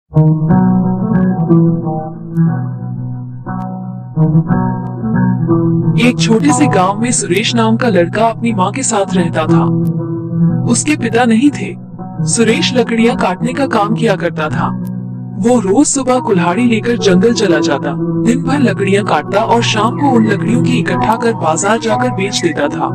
एक छोटे से गांव में सुरेश नाम का लड़का अपनी माँ के साथ रहता था। उसके पिता नहीं थे। सुरेश लकड़ियाँ काटने का काम किया करता था। वो रोज सुबह कुल्हाड़ी लेकर जंगल चला जाता, दिन भर लकड़ियाँ काटता और शाम को उन लकड़ियों की इकट्ठा कर बाजार जाकर बेच देता था।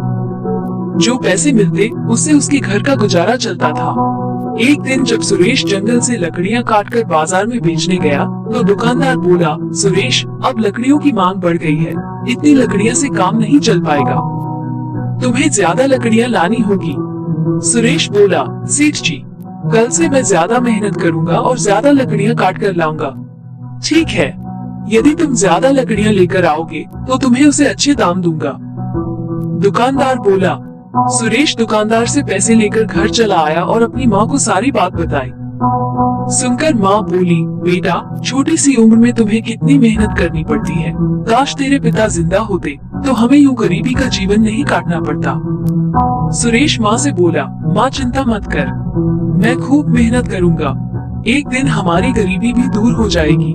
जो पैसे मिलते उससे उसके घर का गुजारा चलता था। एक दिन जब सुरेश जंगल से लकड़ियाँ काटकर बाजार में बेचने गया तो दुकानदार बोला, सुरेश, अब लकड़ियों की मांग बढ़ गई है, इतनी लकड़ियाँ से काम नहीं चल पाएगा, तुम्हें ज्यादा लकड़ियाँ लानी होगी। सुरेश बोला, सेठ जी, कल से मैं ज्यादा मेहनत करूंगा और ज्यादा लकड़ियाँ काट कर लाऊंगा। ठीक है, यदि तुम ज्यादा लकड़ियाँ लेकर आओगे तो तुम्हें उसे अच्छे दाम दूंगा। दुकानदार बोला। सुरेश दुकानदार से पैसे लेकर घर चला आया और अपनी माँ को सारी बात बताई। सुनकर माँ बोली, बेटा, छोटी सी उम्र में तुम्हें कितनी मेहनत करनी पड़ती है। काश तेरे पिता जिंदा होते तो हमें यूँ गरीबी का जीवन नहीं काटना पड़ता। सुरेश माँ से बोला, माँ चिंता मत कर, मैं खूब मेहनत करूँगा, एक दिन हमारी गरीबी भी दूर हो जाएगी।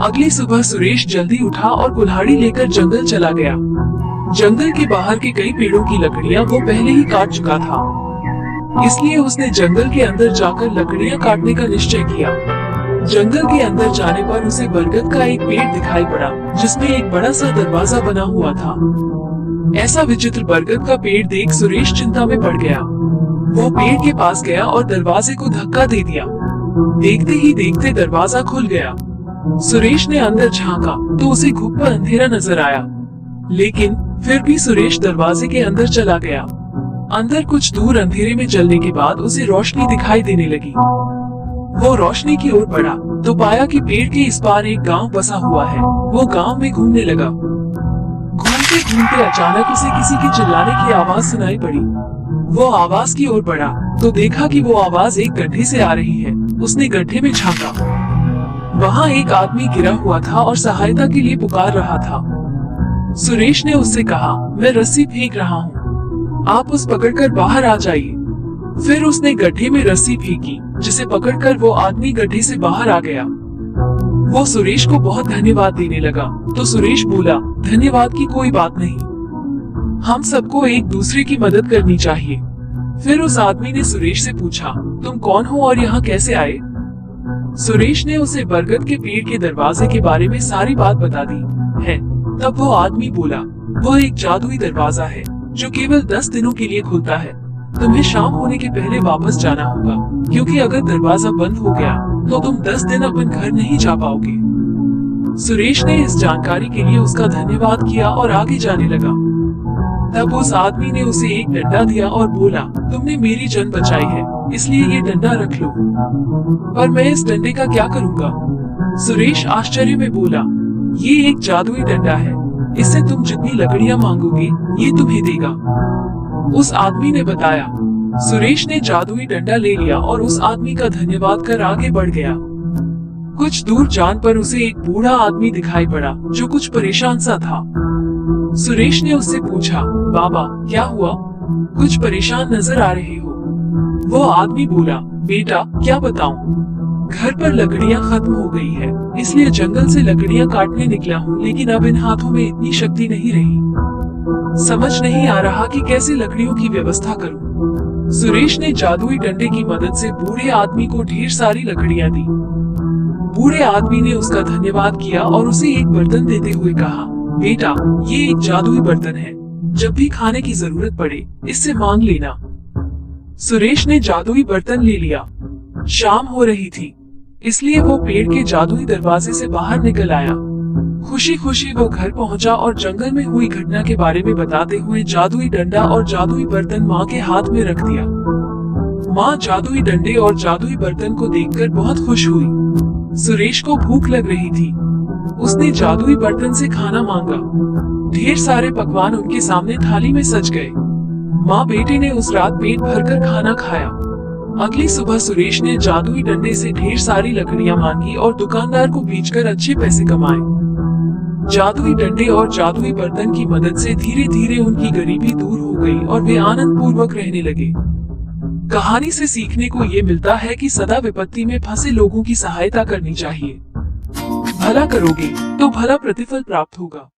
अगली सुबह सुरेश जल्दी उठा और कुल्हाड़ी लेकर जंगल चला गया। जंगल के बाहर के कई पेड़ों की लकड़ियाँ वो पहले ही काट चुका था, इसलिए उसने जंगल के अंदर जाकर लकड़ियाँ काटने का निश्चय किया। जंगल के अंदर जाने पर उसे बरगद का एक पेड़ दिखाई पड़ा जिसमें एक बड़ा सा दरवाजा बना हुआ था। ऐसा विचित्र बरगद का पेड़ देख सुरेश चिंता में पड़ गया। वो पेड़ के पास गया और दरवाजे को धक्का दे दिया। देखते ही देखते दरवाजा खुल गया। सुरेश ने अंदर झांका तो उसे घुप अंधेरा नजर आया, लेकिन फिर भी सुरेश दरवाजे के अंदर चला गया। अंदर कुछ दूर अंधेरे में चलने के बाद उसे रोशनी दिखाई देने लगी। वो रोशनी की ओर बढ़ा तो पाया कि पेड़ के इस पार एक गांव बसा हुआ है। वो गांव में घूमने लगा। घूमते घूमते अचानक उसे किसी के चिल्लाने की आवाज सुनाई पड़ी। वो आवाज की ओर बढ़ा तो देखा कि वो आवाज एक गड्ढे से आ रही है। उसने गड्ढे में झांका, वहाँ एक आदमी गिरा हुआ था और सहायता के लिए पुकार रहा था। सुरेश ने उससे कहा, मैं रस्सी फेंक रहा हूँ, आप उस पकड़कर बाहर आ जाइए। फिर उसने गड्ढे में रस्सी फेंकी, जिसे पकड़कर वो आदमी गड्ढे से बाहर आ गया। वो सुरेश को बहुत धन्यवाद देने लगा तो सुरेश बोला, धन्यवाद की कोई बात नहीं, हम सबको एक दूसरे की मदद करनी चाहिए। फिर उस आदमी ने सुरेश से पूछा, तुम कौन हो और यहाँ कैसे आए? सुरेश ने उसे बरगद के पेड़ के दरवाजे के बारे में सारी बात बता दी है। तब वो आदमी बोला, वो एक जादुई दरवाजा है जो केवल 10 दिनों के लिए खुलता है। तुम्हें शाम होने के पहले वापस जाना होगा, क्योंकि अगर दरवाजा बंद हो गया तो तुम 10 दिन अपन घर नहीं जा पाओगे। सुरेश ने इस जानकारी के लिए उसका धन्यवाद किया और आगे जाने लगा। तब उस आदमी ने उसे एक डंडा दिया और बोला, तुमने मेरी जान बचाई है, इसलिए ये डंडा रख लो। पर मैं इस डंडे का क्या करूँगा? सुरेश आश्चर्य में बोला, ये एक जादुई डंडा है, इससे तुम जितनी लकड़ियाँ मांगोगे ये तुम्हें देगा। उस आदमी ने बताया। सुरेश ने जादुई डंडा ले लिया और उस आदमी का धन्यवाद कर आगे बढ़ गया। कुछ दूर जान पर उसे एक बूढ़ा आदमी दिखाई पड़ा जो कुछ परेशान सा था। सुरेश ने उससे पूछा, बाबा क्या हुआ, कुछ परेशान नजर आ रहे हो? वो आदमी बोला, बेटा क्या बताऊं, घर पर लकड़ियां खत्म हो गई है, इसलिए जंगल से लकड़ियां काटने निकला हूँ, लेकिन अब इन हाथों में इतनी शक्ति नहीं रही, समझ नहीं आ रहा कि कैसे लकड़ियों की व्यवस्था करूं। सुरेश ने जादुई डंडे की मदद से बूढ़े आदमी को ढेर सारी लकड़ियां दी। बूढ़े आदमी ने उसका धन्यवाद किया और उसे एक बर्तन देते हुए कहा, बेटा ये एक जादुई बर्तन है, जब भी खाने की जरूरत पड़े इससे मांग लेना। सुरेश ने जादुई बर्तन ले लिया। शाम हो रही थी, इसलिए वो पेड़ के जादुई दरवाजे से बाहर निकल आया। खुशी खुशी वो घर पहुंचा और जंगल में हुई घटना के बारे में बताते हुए जादुई डंडा और जादुई बर्तन माँ के हाथ में रख दिया। माँ जादुई डंडे और जादुई बर्तन को देखकर बहुत खुश हुई। सुरेश को भूख लग रही थी, उसने जादुई बर्तन से खाना मांगा। ढेर सारे पकवान उनके सामने थाली में सज गए। माँ बेटे ने उस रात पेट भरकर खाना खाया। अगली सुबह सुरेश ने जादुई डंडे से ढेर सारी लकड़ियां मांगी और दुकानदार को बेचकर अच्छे पैसे कमाए। जादुई डंडे और जादुई बर्तन की मदद से धीरे धीरे उनकी गरीबी दूर हो गई और वे आनंद पूर्वक रहने लगे। कहानी से सीखने को ये मिलता है कि सदा विपत्ति में फंसे लोगों की सहायता करनी चाहिए। भला करोगे तो भला प्रतिफल प्राप्त होगा।